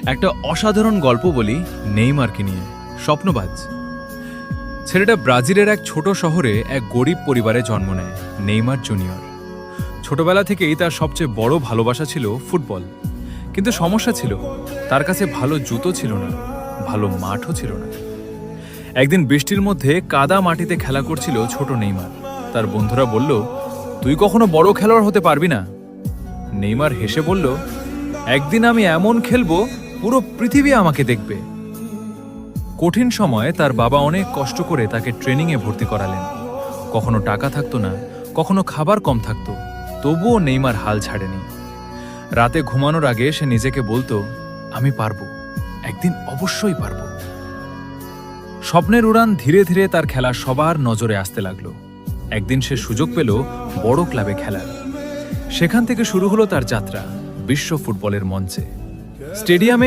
একটা অসাধারণ গল্প বলি নেইমারকে নিয়ে। স্বপ্নবাজ ছেলেটা ব্রাজিলের এক ছোট শহরে এক গরিব পরিবারে জন্ম নেয়। নেইমার জুনিয়র ছোটবেলা থেকেই তার সবচেয়ে বড় ভালোবাসা ছিল ফুটবল। কিন্তু সমস্যা ছিল, তার কাছে ভালো জুতো ছিল না, ভালো মাঠও ছিল না। একদিন বৃষ্টির মধ্যে কাদা মাটিতে খেলা করছিল ছোট নেইমার। তার বন্ধুরা বলল, তুই কখনো বড় খেলোয়াড় হতে পারবি না। নেইমার হেসে বলল, একদিন আমি এমন খেলবো পুরো পৃথিবী আমাকে দেখবে। কঠিন সময়ে তার বাবা অনেক কষ্ট করে তাকে ট্রেনিংয়ে ভর্তি করালেন। কখনো টাকা থাকতো না, কখনো খাবার কম থাকতো, তবুও নেইমার হাল ছাড়েনি। রাতে ঘুমানোর আগে সে নিজেকে বলতো, আমি পারবো, একদিন অবশ্যই পারবো। স্বপ্নের উড়ান ধীরে ধীরে তার খেলা সবার নজরে আসতে লাগলো। একদিন সে সুযোগ পেল বড় ক্লাবে খেলার। সেখান থেকে শুরু হলো তার যাত্রা বিশ্ব ফুটবলের মঞ্চে। স্টেডিয়ামে